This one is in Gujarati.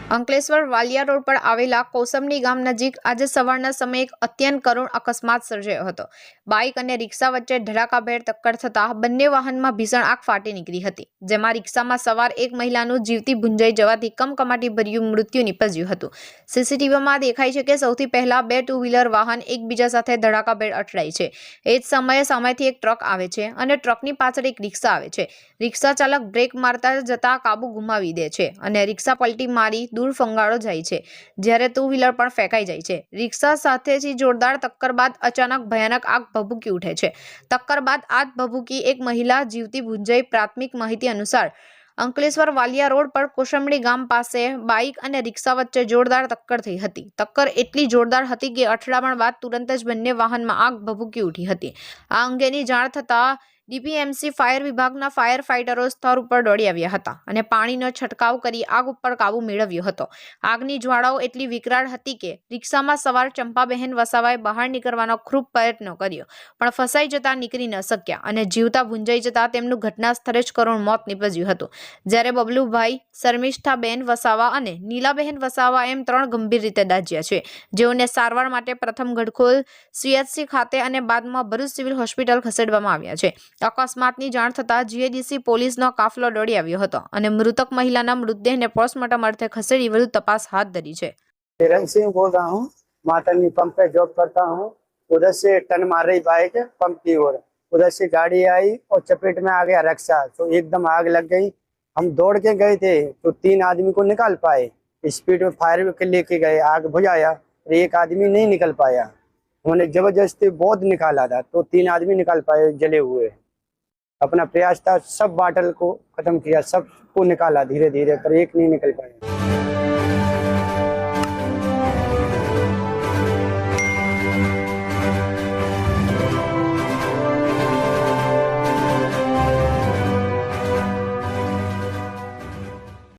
અંકલેશ્વર વાલિયા રોડ પર આવેલા કોસંબડી ગામ નજીક આજે સવારના સમયે એક અત્યંત કરુણ અકસ્માત સર્જાયો હતો। બાઇક અને રિક્ષા વચ્ચે ધડાકાભેર ટક્કર થતાં બંને વાહનમાં ભીષણ આગ ફાટી નીકળી હતી, જેમાં રિક્ષામાં સવાર એક મહિલાનું જીવતી ભૂંજાઈ જવાથી કમકમાટી ભર્યું મૃત્યુ નિપજ્યું હતું। સીસીટીવીમાં દેખાય છે કે સૌથી પહેલા બે ટુ વ્હીલર વાહન એકબીજા સાથે ધડાકાભેર અથડાય છે। એ જ સમયે સામેથી એક ટ્રક આવે છે અને ટ્રકની પાછળ એક રિક્ષા આવે છે। રિક્ષા ચાલક બ્રેક મારતા જતા કાબુ ગુમાવી દે છે અને રિક્ષા પલટી મારી दूर फंगाड़ो जाए छे, ज्यारे टू व्हीलर पण फेंकाई जाए छे। रिक्शा साथेथी जोरदार टक्कर बाद अचानक भयानक आग भभूकी उठे छे। टक्कर बाद आग भभूकी एक महिला जीवती भूंजाई। प्राथमिक माहिती अनुसार अंकलेश्वर वालिया रोड पर कोसंबड़ी गाम पासे बाइक અને રિક્ષા વચ્ચે જોરદાર ટક્કર થઈ હતી। ટક્કર એટલી જોરદાર હતી કે અથડામણ બાદ તુરંત જ બંને વાહનમાં આગ ભભૂકી ઉઠી હતી। આ અંગેની જાણ થતાં ડીપીએમસી ફાયર વિભાગના ફાયર ફાઇટરો સ્થળ ઉપર દોડી આવ્યા હતા અને પાણીનો છંટકાવ કરી આગ ઉપર કાબુ મેળવ્યો હતો। આગની જ્વાળાઓ એટલી વિકરાળ હતી કે રિક્ષામાં સવાર ચંપાબહેન વસાવાએ બહાર નીકળવાનો ખૂબ પ્રયત્ન કર્યો, પણ ફસાઈ જતા નીકળી ન શક્યા અને જીવતા ભૂંજાઈ જતા તેમનું ઘટના સ્થળે જ કરુણ મોત નીપજ્યું હતું। જ્યારે બબલુભાઈ, શર્મિષ્ઠાબેન વસાવા અને નીલાબહેન વસાવા એમ ત્રણ ગંભીર રીતે દાઝ્યા છે, જેઓને સારવાર માટે પ્રથમ ગડખોલ સીએચસી ખાતે અને બાદમાં ભરૂચ સિવિલ હોસ્પિટલ ખસેડવામાં આવ્યા છે। અકસ્માતની જાણ થતાં જીએડીસી પોલીસનો કાફલો દોડી આવ્યો હતો અને મૃતક મહિલાના મૃતદેહને પોસ્ટમોર્ટમ અર્થે ખસેડી વધુ તપાસ હાથ ધરી છે। किरण सिंह बोल रहा हूँ, मातंगी पंप पे जॉब करता हूँ। उधर से टर्न मार रही बाइक पंप की ओर, उधर से गाड़ी आई और चपेट में आ गया रिक्शा, तो एकदम आग लग गई। हम दौड़ के गए थे तो 3 आदमी को निकाल पाए, स्पीड में फायर लेके गए, आग बुझाया, एक आदमी नहीं निकल पाया। उन्होंने जबरदस्ती बहुत निकाला था तो 3 आदमी निकाल पाए जले हुए। अपना प्रयास था, सब बाटल को खत्म किया, सबको निकाला धीरे धीरे, पर एक नहीं निकल पाया।